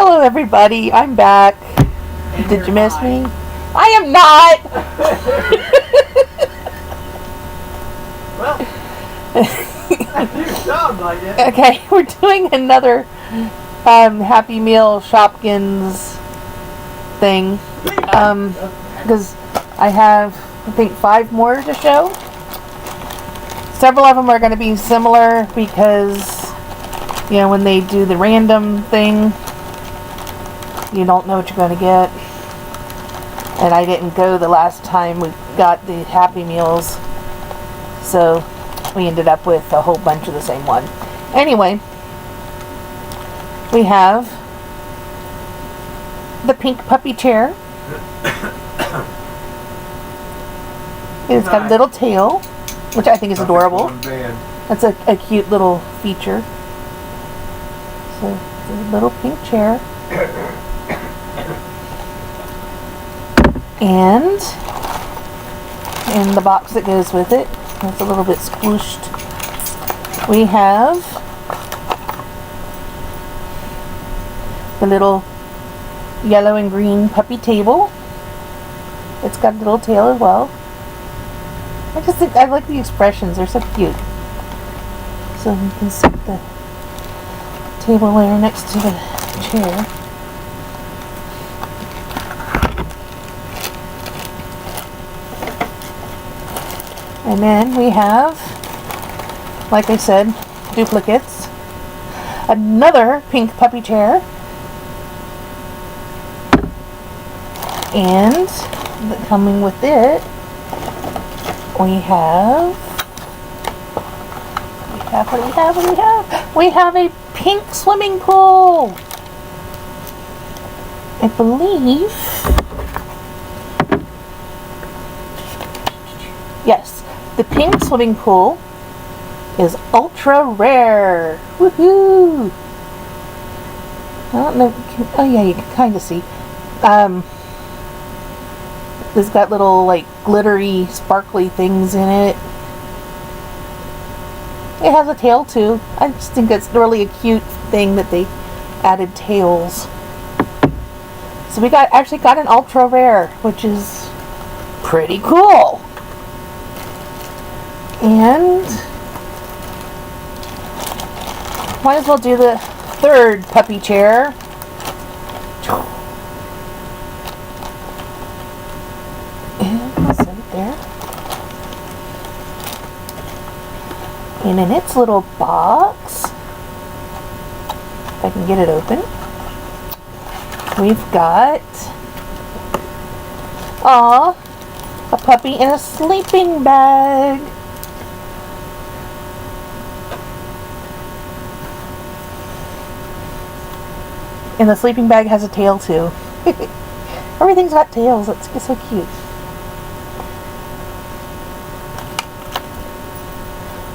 Hello everybody, I'm back. And Did you miss not. me? I am not! Well, you sound like it. Okay, we're doing another Happy Meal Shopkins thing. Because I have, I think, 5 more to show. Several of them are going to be similar because, you know, when they do the random thing, you don't know what you're going to get. And I didn't go the last time we got the Happy Meals, so we ended up with a whole bunch of the same one. Anyway, we have the pink puppy chair. It's got a little tail, which I think is adorable. That's a cute little feature. So, a little pink chair. And in the box that goes with it, it's a little bit squished, we have the little yellow and green puppy table. It's got a little tail as well. I just think I like the expressions, they're so cute. So you can set the table there next to the chair. And then we have, like I said, duplicates. Another pink puppy chair. And coming with it, we have we have a pink swimming pool. I believe, yes, the pink swimming pool is ultra rare. Woohoo! I don't know. Oh yeah, you can kind of see. It's got little like glittery, sparkly things in it. It has a tail too. I just think it's really a cute thing that they added tails. So we actually got an ultra rare, which is pretty cool. And might as well do the third puppy chair. And I'll set it there. And in its little box, if I can get it open, we've got a puppy in a sleeping bag. And the sleeping bag has a tail too. Everything's got tails. It's so cute.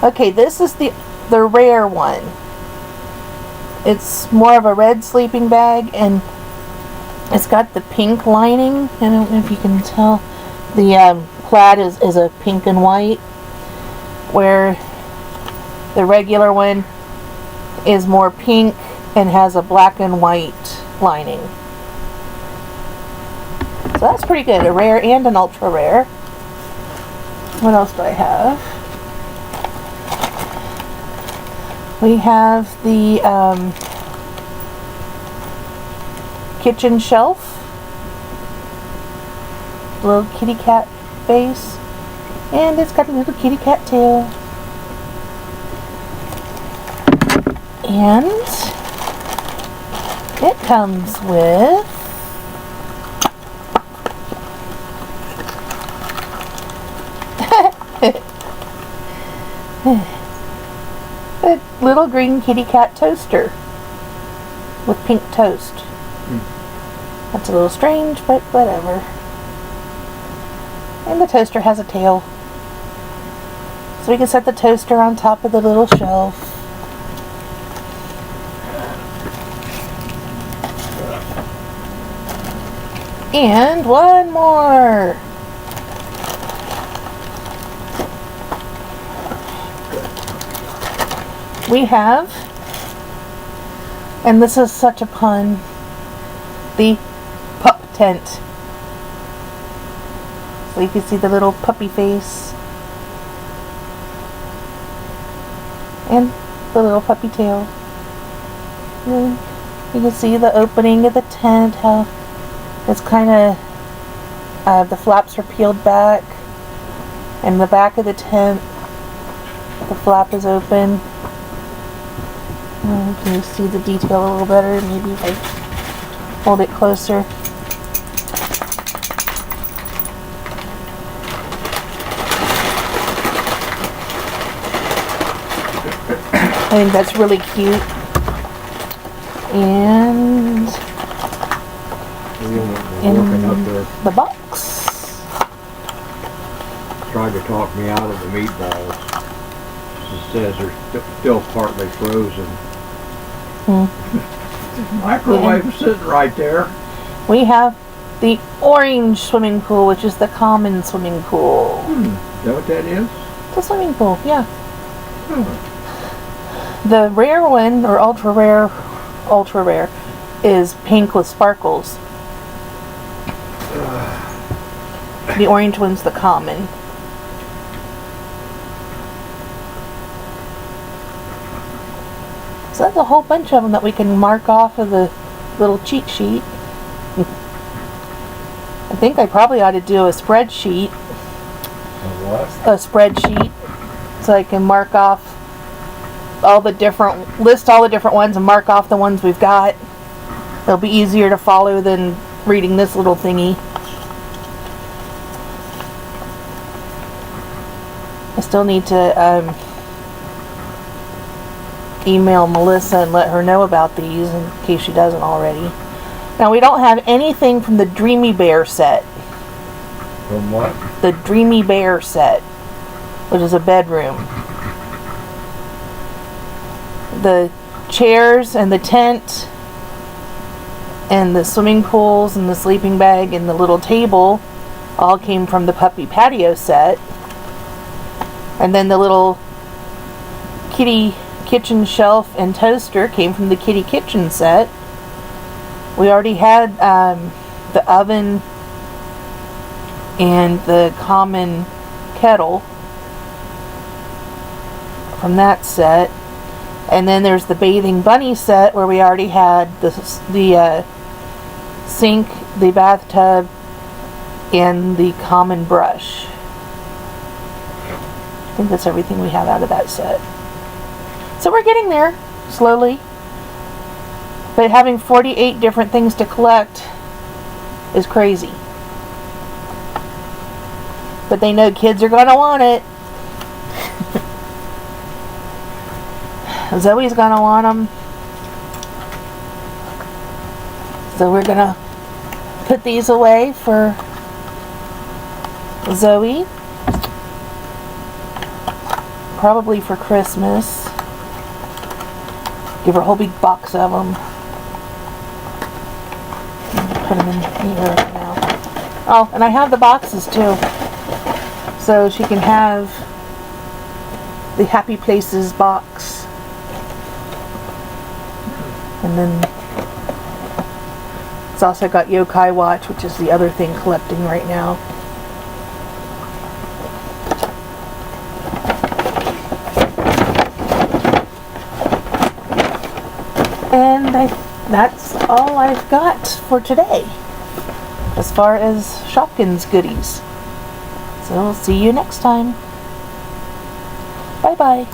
Okay, this is the rare one. It's more of a red sleeping bag, and it's got the pink lining. I don't know if you can tell. The plaid is a pink and white, where the regular one is more pink and has a black and white lining. So that's pretty good. A rare and an ultra rare. What else do I have? We have the kitchen shelf. Little kitty cat face. And it's got a little kitty cat tail. And it comes with a little green kitty cat toaster with pink toast. That's a little strange, but whatever. And the toaster has a tail. So we can set the toaster on top of the little shelf. And one more. We have, and this is such a pun, the pup tent. So you can see the little puppy face. And the little puppy tail. And then you can see the opening of the tent, how it's kind of, the flaps are peeled back. And the back of the tent, the flap is open. Can you see the detail a little better? Maybe if I hold it closer. I think that's really cute. And Working up there, the box. tried to talk me out of the meatballs. It says they're still partly frozen. Microwave is sitting right there. We have the orange swimming pool, which is the common swimming pool. Is that what that is? It's a swimming pool, yeah. The rare one, or ultra rare, is pink with sparkles. The orange one's the common. So that's a whole bunch of them that we can mark off of the little cheat sheet. I think I probably ought to do a spreadsheet. What? A spreadsheet, so I can mark off list all the different ones and mark off the ones we've got. It'll be easier to follow than reading this little thingy. I still need to email Melissa and let her know about these in case she doesn't already. Now we don't have anything from the Dreamy Bear set. From what? The Dreamy Bear set, which is a bedroom. The chairs and the tent and the swimming pools and the sleeping bag and the little table all came from the puppy patio set. And then the little kitty kitchen shelf and toaster came from the kitty kitchen set. We already had the oven and the common kettle from that set. And then there's the bathing bunny set where we already had the sink, the bathtub, and the common brush. I think that's everything we have out of that set. So we're getting there, slowly. But having 48 different things to collect is crazy. But they know kids are going to want it. Zoe's going to want them. So we're going to put these away for Zoe. Probably for Christmas. Give her a whole big box of them. Put them in here now. Oh, and I have the boxes too. So she can have the Happy Places box. And then it's also got Yokai Watch, which is the other thing collecting right now. And that's all I've got for today as far as Shopkins goodies. So I'll see you next time. Bye bye.